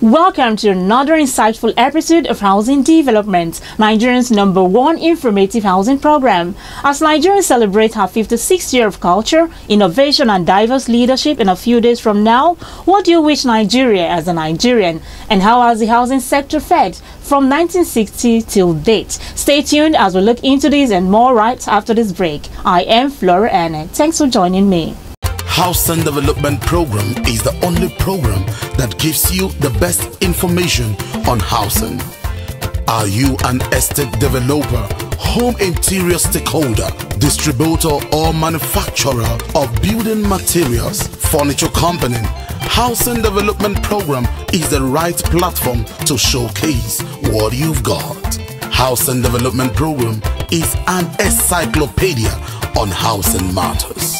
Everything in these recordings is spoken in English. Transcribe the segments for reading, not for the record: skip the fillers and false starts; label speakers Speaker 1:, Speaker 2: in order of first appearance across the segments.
Speaker 1: Welcome to another insightful episode of Housing Development, Nigeria's #1 informative housing program. As Nigeria celebrates her 56th year of culture, innovation and diverse leadership in a few days from now, what do you wish Nigeria as a Nigerian? And how has the housing sector fared from 1960 till date? Stay tuned as we look into this and more right after this break. I am Flora and thanks for joining me.
Speaker 2: Housing Development Program is the only program that gives you the best information on housing. Are you an estate developer, home interior stakeholder, distributor or manufacturer of building materials, furniture company? Housing Development Program is the right platform to showcase what you've got. Housing Development Program is an encyclopedia on housing matters.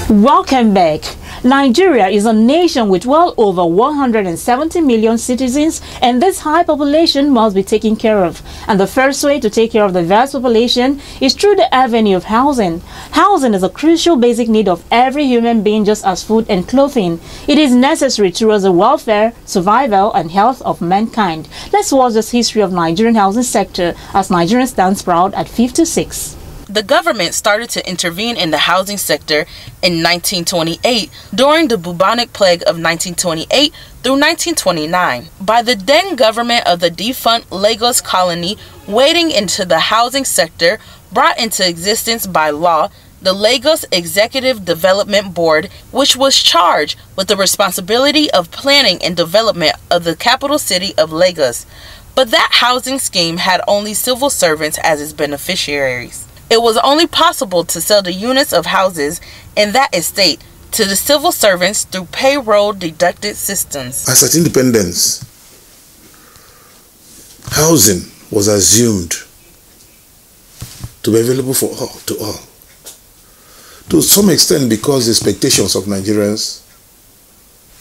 Speaker 1: Welcome back. Nigeria is a nation with well over 170 million citizens, and this high population must be taken care of. And the first way to take care of the vast population is through the avenue of housing. Housing is a crucial basic need of every human being, just as food and clothing. It is necessary towards the welfare, survival, and health of mankind. Let's watch this history of Nigerian housing sector as Nigeria stands proud at 56.
Speaker 3: The government started to intervene in the housing sector in 1928 during the bubonic plague of 1928 through 1929 by the then government of the defunct Lagos colony. Wading into the housing sector brought into existence by law the Lagos Executive Development Board, which was charged with the responsibility of planning and development of the capital city of Lagos. But that housing scheme had only civil servants as its beneficiaries. It was only possible to sell the units of houses in that estate to the civil servants through payroll deducted systems.
Speaker 4: As at independence, housing was assumed to be available for all, to all. To some extent, because the expectations of Nigerians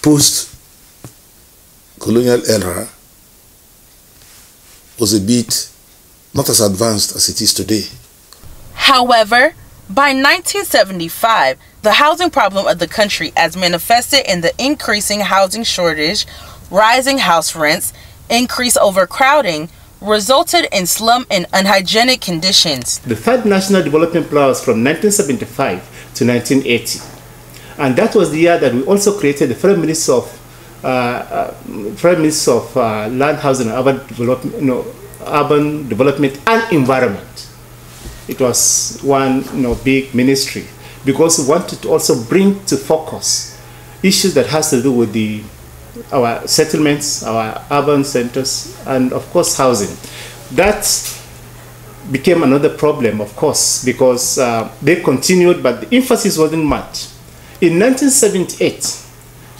Speaker 4: post-colonial era was a bit not as advanced as it is today.
Speaker 3: However, by 1975, the housing problem of the country, as manifested in the increasing housing shortage, rising house rents, increased overcrowding, resulted in slum and unhygienic conditions.
Speaker 5: The third National Development Plan was from 1975 to 1980. And that was the year that we also created the Federal Ministry of Land, Housing and Urban Development and Environment. It was one big ministry because we wanted to also bring to focus issues that has to do with our settlements, our urban centers, and of course housing. That became another problem, of course, because they continued, but the emphasis wasn't much. In 1978,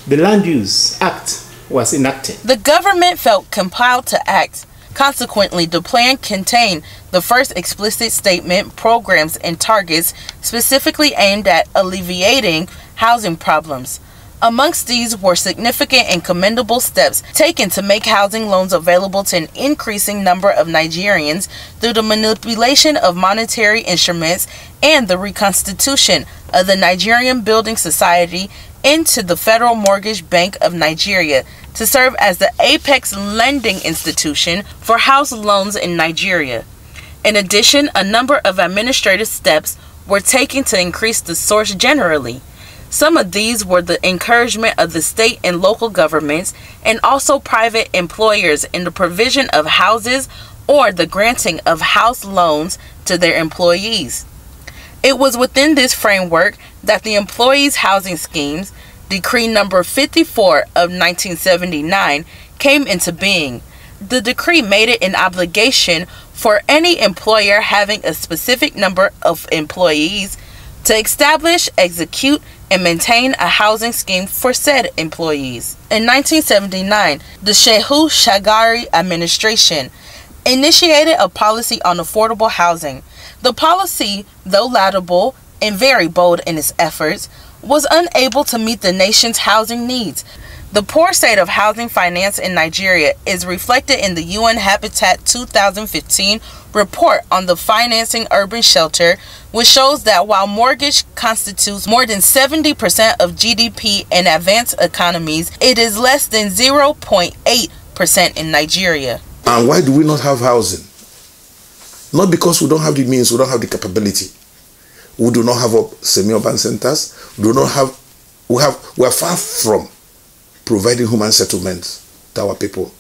Speaker 5: the Land Use Act was enacted.
Speaker 3: The government felt compelled to act. Consequently, the plan contained the first explicit statement, programs, and targets specifically aimed at alleviating housing problems. Amongst these were significant and commendable steps taken to make housing loans available to an increasing number of Nigerians through the manipulation of monetary instruments and the reconstitution of the Nigerian Building Society into the Federal Mortgage Bank of Nigeria to serve as the apex lending institution for house loans in Nigeria. In addition, a number of administrative steps were taken to increase the source generally. Some of these were the encouragement of the state and local governments and also private employers in the provision of houses or the granting of house loans to their employees. It was within this framework that the Employees Housing Schemes, Decree number 54 of 1979, came into being. The decree made it an obligation for any employer having a specific number of employees to establish, execute, and maintain a housing scheme for said employees. In 1979, the Shehu Shagari administration initiated a policy on affordable housing. The policy, though laudable and very bold in its efforts, was unable to meet the nation's housing needs. The poor state of housing finance in Nigeria is reflected in the UN Habitat 2015 report on the financing urban shelter, which shows that while mortgage constitutes more than 70% of GDP in advanced economies, it is less than 0.8% in Nigeria.
Speaker 4: And why do we not have housing? Not because we don't have the means, we don't have the capability. We do not have semi-urban centers. We are far from providing human settlements to our people.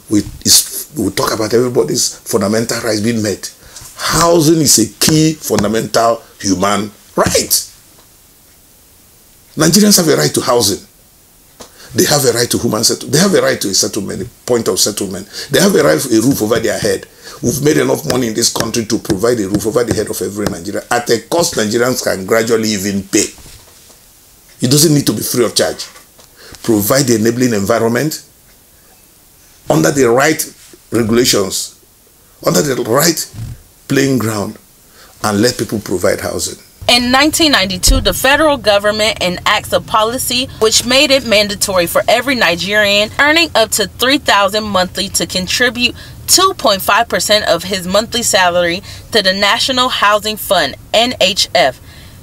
Speaker 4: We talk about everybody's fundamental rights being met. Housing is a key fundamental human right. Nigerians have a right to housing. They have a right to human settlement. They have a right to a settlement, a point of settlement. They have a right to a roof over their head. We've made enough money in this country to provide a roof over the head of every Nigerian at a cost Nigerians can gradually even pay. It doesn't need to be free of charge. Provide the enabling environment under the right regulations, under the right playing ground, and let people provide housing.
Speaker 3: In 1992, the federal government enacts a policy which made it mandatory for every Nigerian earning up to $3,000 monthly to contribute 2.5% of his monthly salary to the National Housing Fund, NHF.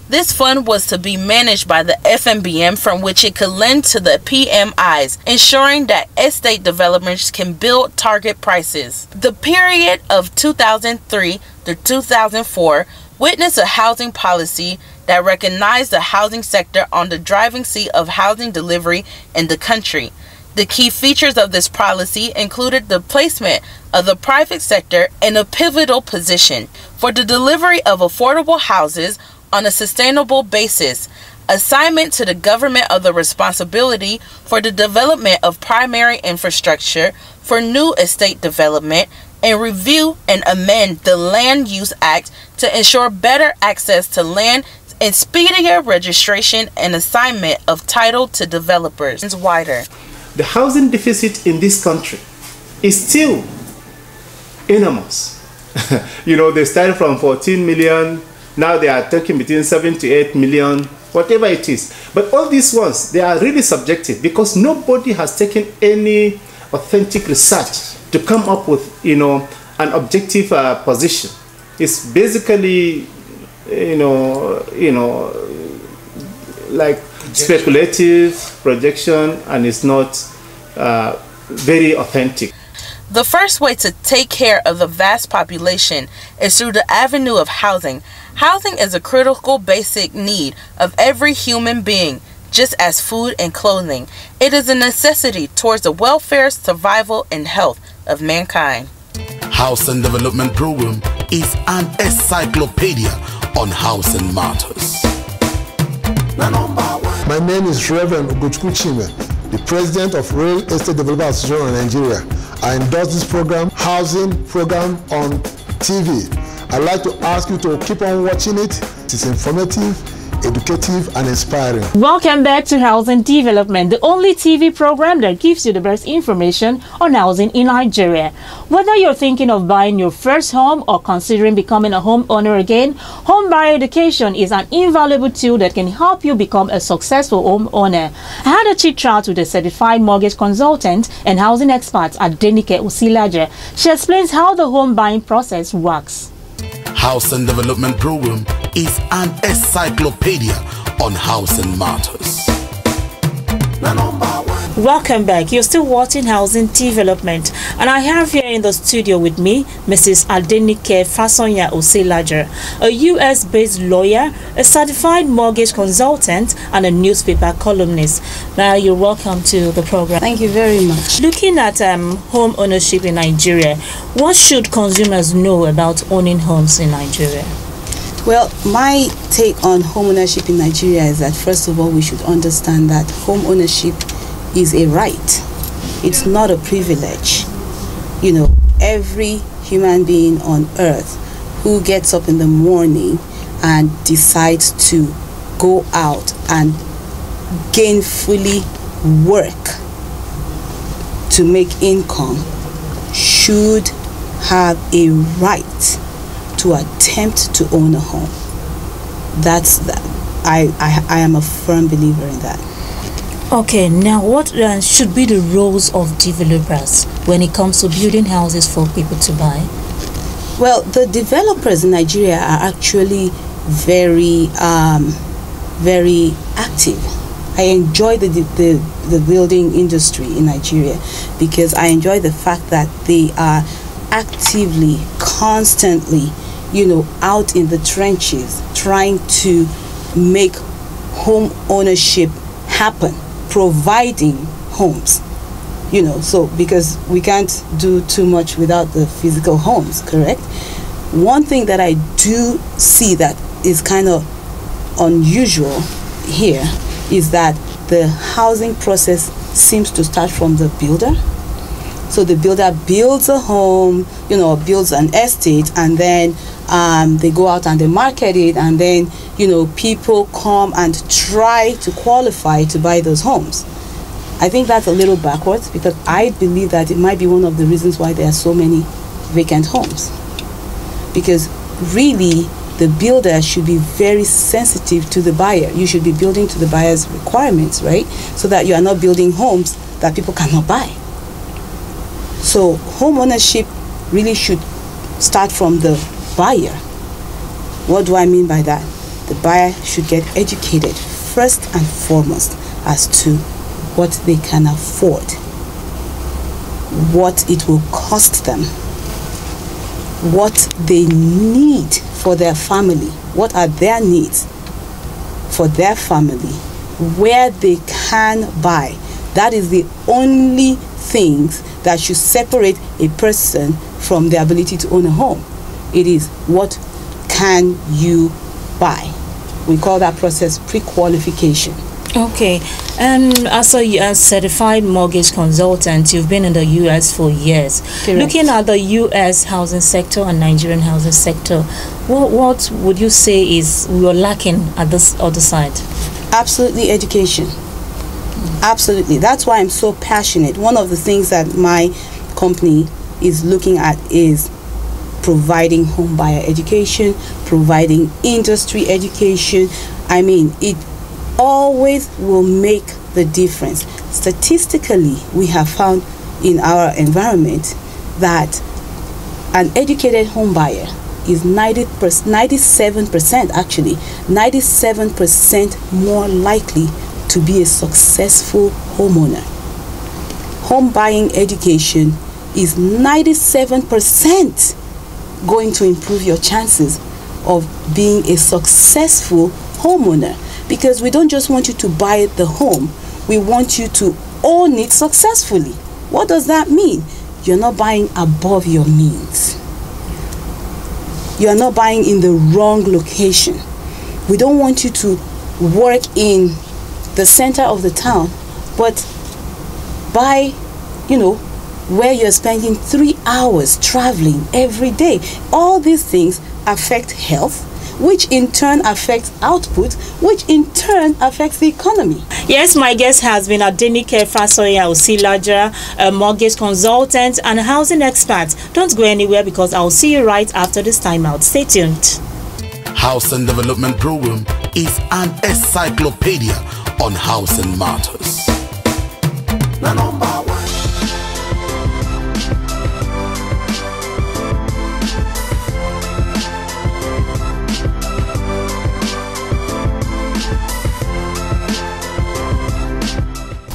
Speaker 3: This fund was to be managed by the FMBM, from which it could lend to the PMIs, ensuring that estate developers can build target prices. The period of 2003 to 2004 witnessed a housing policy that recognized the housing sector on the driving seat of housing delivery in the country. The key features of this policy included the placement of the private sector in a pivotal position for the delivery of affordable houses on a sustainable basis, assignment to the government of the responsibility for the development of primary infrastructure for new estate development, and review and amend the Land Use Act to ensure better access to land and speedier registration and assignment of title to developers. Wider.
Speaker 5: The housing deficit in this country is still enormous. They started from 14 million, now they are taking between 7 to 8 million, whatever it is. But all these ones, they are really subjective because nobody has taken any authentic research to come up with, an objective position. It's basically, like speculative projection, and it's not very authentic.
Speaker 3: The first way to take care of the vast population is through the avenue of housing. Housing is a critical basic need of every human being, just as food and clothing. It is a necessity towards the welfare, survival, and health of mankind.
Speaker 2: Housing Development Program is an encyclopedia on housing matters.
Speaker 6: My name is Reverend Ugochukwu Chime, the President of Real Estate Developers Association of Nigeria. I endorse this program, Housing Program on TV. I'd like to ask you to keep on watching it. It's informative, educative, and inspiring.
Speaker 1: Welcome back to Housing Development, the only TV program that gives you the best information on housing in Nigeria. Whether you're thinking of buying your first home or considering becoming a homeowner again, home buyer education is an invaluable tool that can help you become a successful homeowner. I had a chit chat with a certified mortgage consultant and housing expert at Adenike Osilaje. She explains how the home buying process works.
Speaker 2: Housing Development Program is an encyclopedia on housing matters.
Speaker 1: Welcome back. You're still watching Housing Development, and I have here in the studio with me Mrs. Adenike Fasonya Osilaje, a US-based lawyer, a certified mortgage consultant, and a newspaper columnist. Now, you're welcome to the program.
Speaker 7: Thank you very much.
Speaker 1: Looking at home ownership in Nigeria, what should consumers know about owning homes in Nigeria?
Speaker 7: Well, my take on home ownership in Nigeria is that, first of all, we should understand that home ownership is a right. It's not a privilege. Every human being on earth who gets up in the morning and decides to go out and gainfully work to make income should have a right to attempt to own a home. That's that. I am a firm believer in that.
Speaker 1: Okay, now what should be the roles of developers when it comes to building houses for people to buy?
Speaker 7: Well, the developers in Nigeria are actually very, very active. I enjoy the building industry in Nigeria because I enjoy the fact that they are actively, constantly, out in the trenches trying to make home ownership happen, providing homes. So because we can't do too much without the physical homes, correct? One thing that I do see that is kind of unusual here is that the housing process seems to start from the builder. So the builder builds a home, builds an estate, and then they go out and they market it, and then people come and try to qualify to buy those homes. I think that's a little backwards because I believe that it might be one of the reasons why there are so many vacant homes. Because really, the builder should be very sensitive to the buyer. You should be building to the buyer's requirements, right? So that you are not building homes that people cannot buy. So home ownership really should start from the buyer. What do I mean by that? The buyer should get educated first and foremost as to what they can afford, what it will cost them, what they need for their family, what are their needs for their family, where they can buy. That is the only things that should separate a person from the ability to own a home. It is what can you buy. We call that process pre-qualification.
Speaker 1: Okay, and as a certified mortgage consultant, you've been in the U.S. for years.
Speaker 7: Correct.
Speaker 1: Looking at the U.S. housing sector and Nigerian housing sector, what would you say is we're lacking at this other side?
Speaker 7: Absolutely, education. Absolutely. That's why I'm so passionate. One of the things that my company is looking at is providing home buyer education, providing industry education. I mean, it always will make the difference. Statistically, we have found in our environment that an educated home buyer is 97% actually, 97% more likely to be a successful homeowner. Home buying education is 97% going to improve your chances of being a successful homeowner, because we don't just want you to buy the home, we want you to own it successfully. What does that mean? You're not buying above your means. You're not buying in the wrong location. We don't want you to work in the center of the town, but buy, where you're spending 3 hours traveling every day. All these things affect health, which in turn affects output, which in turn affects the economy.
Speaker 1: Yes, my guest has been Adenike Fasoya Osilaja, a mortgage consultant and housing expert. Don't go anywhere because I'll see you right after this timeout. Stay tuned.
Speaker 2: Housing Development Program is an encyclopedia on housing matters. Number one.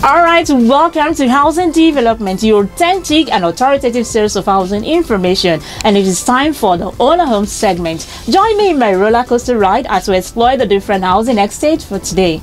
Speaker 1: Alright, welcome to Housing Development, your authentic and authoritative source of housing information. And it is time for the Owner Home segment. Join me in my roller coaster ride as we explore the different housing estates for today.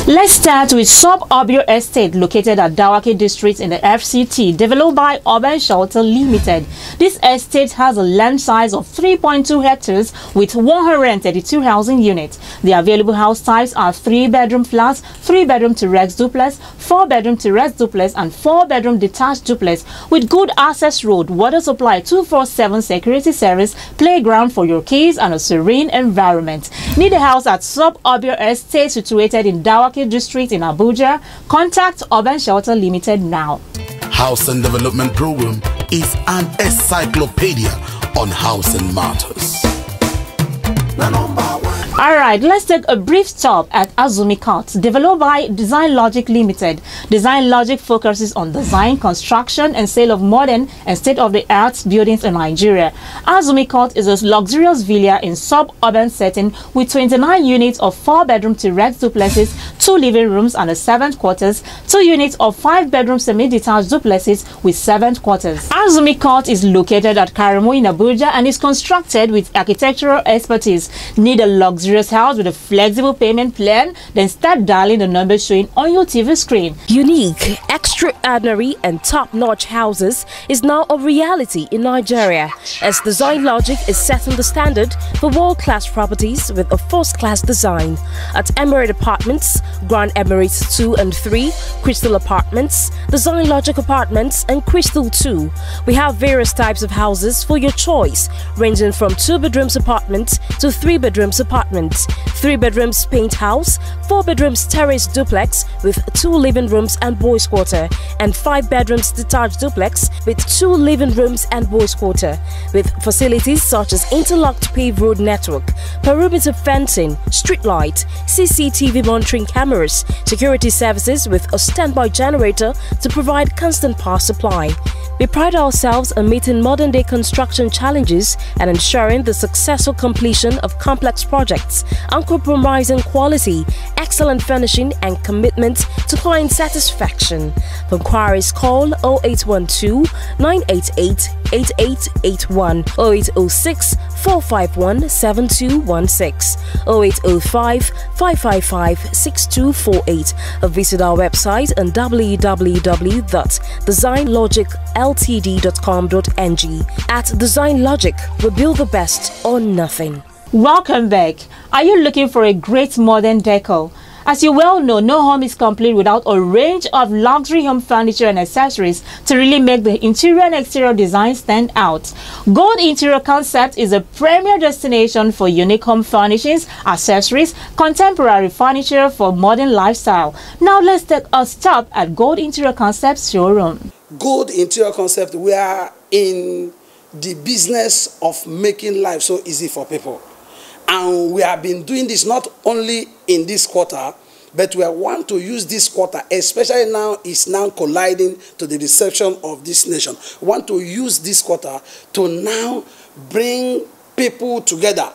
Speaker 1: Let's start with Sub-Obio Estate located at Dawaki District in the FCT, developed by Urban Shelter Limited. This estate has a land size of 3.2 hectares with 132 housing units. The available house types are 3-bedroom flats, 3-bedroom terrace duplex, 4-bedroom terrace duplex, and 4-bedroom detached duplex with good access road, water supply, 24/7 security service, playground for your kids, and a serene environment. Need a house at Sub-Obio Estate situated in Dawaki Market District in Abuja. Contact Urban Shelter Limited now.
Speaker 2: Housing Development Program is an encyclopedia on housing matters.
Speaker 1: Alright, let's take a brief stop at Azumi Court, developed by Design Logic Limited. Design Logic focuses on design, construction, and sale of modern and state-of-the-art buildings in Nigeria. Azumi Court is a luxurious villa in suburban setting with 29 units of 4-bedroom terrace duplexes, 2 living rooms and a servant quarters, 2 units of 5-bedroom semi-detached duplexes with servant quarters. Azumi Court is located at Karamu in Abuja and is constructed with architectural expertise. Need a luxurious house with a flexible payment plan? Then start dialing the number showing on your TV screen.
Speaker 8: Unique, extraordinary and top-notch houses is now a reality in Nigeria, as Design Logic is setting the standard for world-class properties with a first-class design. At Emirate Apartments, Grand Emirates 2 and 3, Crystal Apartments, Design Logic Apartments and Crystal 2, we have various types of houses for your choice, ranging from 2 bedrooms apartments to 3 bedrooms apartments, 3 bedrooms paint house, 4 bedrooms terrace duplex with 2 living rooms and boys quarter, and 5 bedrooms detached duplex with 2 living rooms and boys quarter, with facilities such as interlocked paved road network, perimeter fencing, street light, CCTV monitoring cameras, security services with a standby generator to provide constant power supply. We pride ourselves on meeting modern-day construction challenges and ensuring the successful completion of complex projects, uncompromising quality, excellent finishing and commitment to client satisfaction. For inquiries, call 0812-988-8881, 0806-451-7216, 0805-555-6248, or visit our website on www.designlogicltd.com.ng. At Design Logic, we build the best or nothing.
Speaker 1: Welcome back. Are you looking for a great modern decor? As you well know, no home is complete without a range of luxury home furniture and accessories to really make the interior and exterior design stand out. Gold Interior Concept is a premier destination for unique home furnishings, accessories, contemporary furniture for modern lifestyle. Now let's take a stop at Gold Interior Concept's showroom.
Speaker 9: Gold Interior Concept, we are in the business of making life so easy for people. And we have been doing this not only in this quarter, but we want to use this quarter, especially now it's now colliding to the reception of this nation. We want to use this quarter to now bring people together,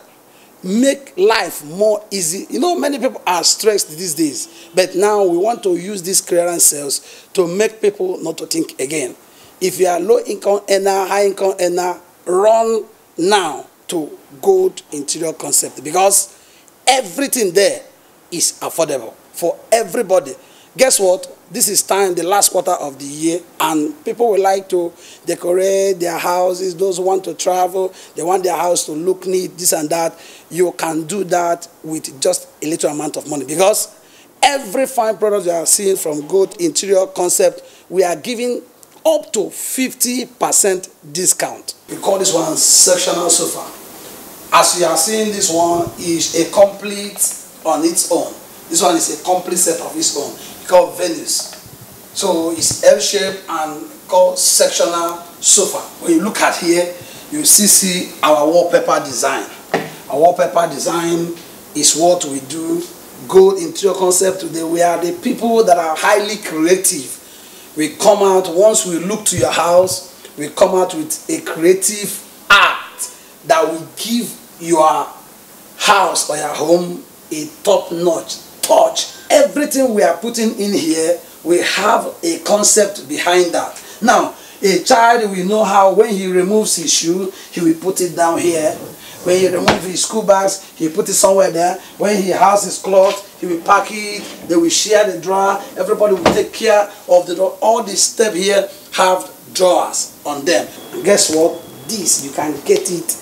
Speaker 9: make life more easy. You know, many people are stressed these days, but now we want to use these clearance sales to make people not to think again. If you are low income earner, high income earner, run now to Gold Interior Concept, because everything there is affordable for everybody. Guess what? This is time, the last quarter of the year, and people would like to decorate their houses. Those who want to travel, they want their house to look neat, this and that. You can do that with just a little amount of money, because every fine product you are seeing from Gold Interior Concept, we are giving up to 50% discount. We call this one sectional sofa. As you are seeing, this one is a complete on its own. This one is a complete set of its own. It's called Venus. So it's L-shaped and called sectional sofa. When you look at here, you see our wallpaper design. Our wallpaper design is what we do. Gold Interior Concept today, we are the people that are highly creative. We come out, once we look to your house, we come out with a creative art that will give your house or your home a top-notch touch. Everything we are putting in here, we have a concept behind that. Now, a child will know how when he removes his shoe, he will put it down here. When he removes his school bags, he put it somewhere there. When he has his clothes, he will pack it. They will share the drawer. Everybody will take care of the drawer. All these steps here have drawers on them. And guess what? This, you can get it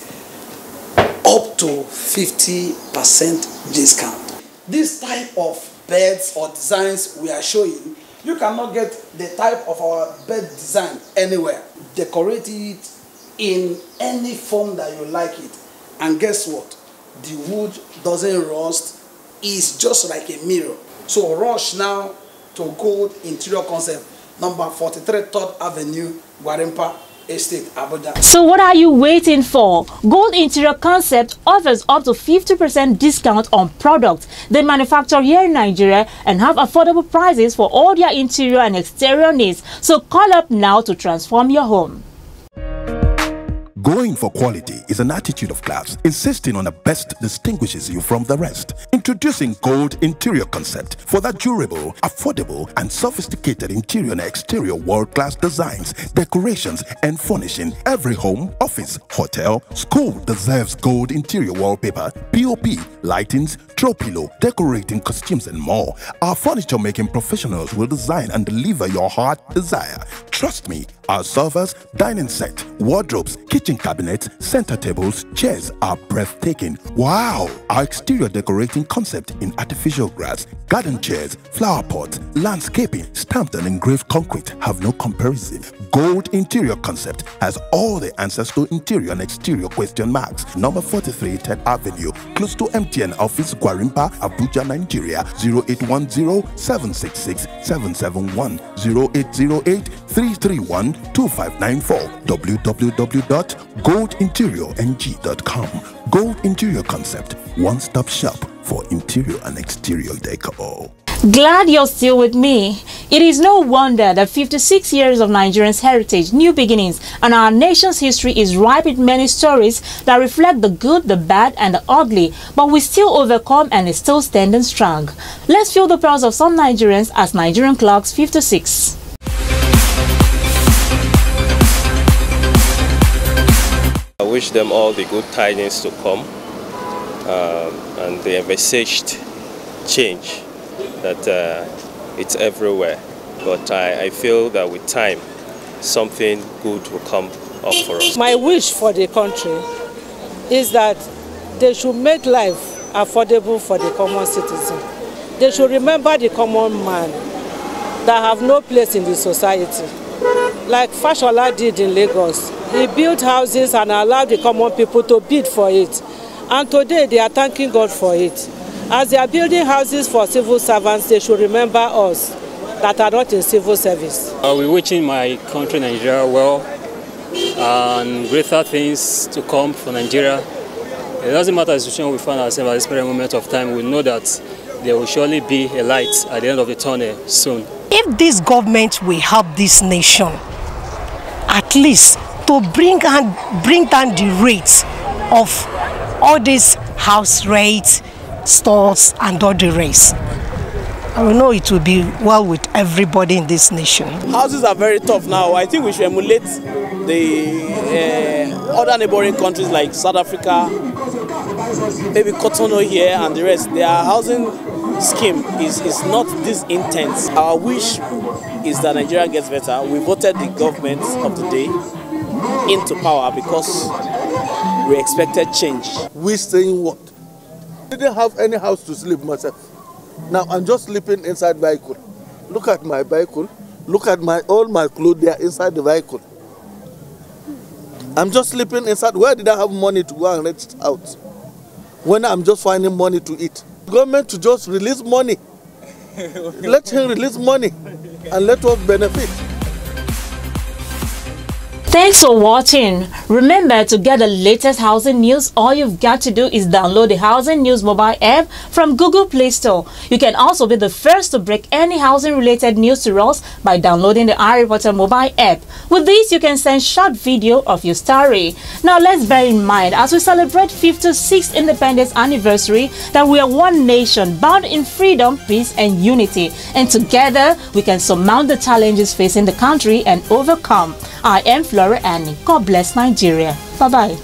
Speaker 9: up to 50% discount. This type of beds or designs we are showing, you cannot get the type of our bed design anywhere. Decorate it in any form that you like it. And guess what? The wood doesn't rust. It's just like a mirror. So rush now to Gold Interior Concept, number 43 3rd Avenue, Gwarimpa Estate, Abuja.
Speaker 1: So what are you waiting for? Gold Interior Concept offers up to 50% discount on products they manufacture here in Nigeria and have affordable prices for all their interior and exterior needs. So call up now to transform your home.
Speaker 10: Going for quality is an attitude of class. Insisting on the best distinguishes you from the rest. Introducing Gold Interior Concept for the durable, affordable, and sophisticated interior and exterior world-class designs, decorations, and furnishing. Every home, office, hotel, school deserves gold interior wallpaper, POP, lightings, throw pillow, decorating costumes, and more. Our furniture-making professionals will design and deliver your heart desire. Trust me, our sofas, dining set, wardrobes, kitchen cabinets, center tables, chairs are breathtaking. Wow! Our exterior decorating concept in artificial grass, garden chairs, flower pots, landscaping, stamped and engraved concrete have no comparison. Gold Interior Concept has all the answers to interior and exterior question marks. Number 43 3rd Avenue, close to MTN office, Gwarimpa, Abuja, Nigeria. 0810-766-771, 0808-331-2594, www.goldinteriorng.com. Gold Interior Concept, one-stop shop for interior and exterior decor.
Speaker 1: Glad you're still with me. It is no wonder that 56 years of Nigerians' heritage, new beginnings, and our nation's history is ripe with many stories that reflect the good, the bad, and the ugly, but we still overcome and is still standing strong. Let's feel the pulse of some Nigerians as Nigerian Clocks 56.
Speaker 11: I wish them all the good tidings to come and the envisaged change that it's everywhere. But I feel that with time, something good will come up for us.
Speaker 12: My wish for the country is that they should make life affordable for the common citizen. They should remember the common man that have no place in the society. Like Fashola did in Lagos. He built houses and allowed the common people to bid for it. And today they are thanking God for it. As they are building houses for civil servants, they should remember us that are not in civil service.
Speaker 13: We're wishing my country, Nigeria, well, and greater things to come for Nigeria. It doesn't matter the situation we find ourselves at this very moment of time. We know that there will surely be a light at the end of the tunnel soon.
Speaker 14: If this government will help this nation, at least to bring down the rates of all these house rates, stores, and all the rest, I will know it will be well with everybody in this nation.
Speaker 15: Houses are very tough now. I think we should emulate the other neighboring countries like South Africa, maybe Cotonou here and the rest. Their housing scheme is not this intense. Our wish is that Nigeria gets better. We voted the government of the day into power because we expected change.
Speaker 16: We saying what? I didn't have any house to sleep myself. Now I'm just sleeping inside vehicle. Look at my vehicle. Look at all my clothes. They are inside the vehicle. I'm just sleeping inside. Where did I have money to go and rent out? When I'm just finding money to eat. Government to just release money. Let him release money and let us benefit.
Speaker 1: Thanks for watching. Remember, to get the latest housing news, all you've got to do is download the Housing News mobile app from Google Play Store. You can also be the first to break any housing-related news to us by downloading the iReporter mobile app. With this, you can send short video of your story. Now, let's bear in mind, as we celebrate 56th Independence Anniversary, that we are one nation bound in freedom, peace, and unity. And together, we can surmount the challenges facing the country and overcome. I am Flora. God bless Nigeria. Bye-bye.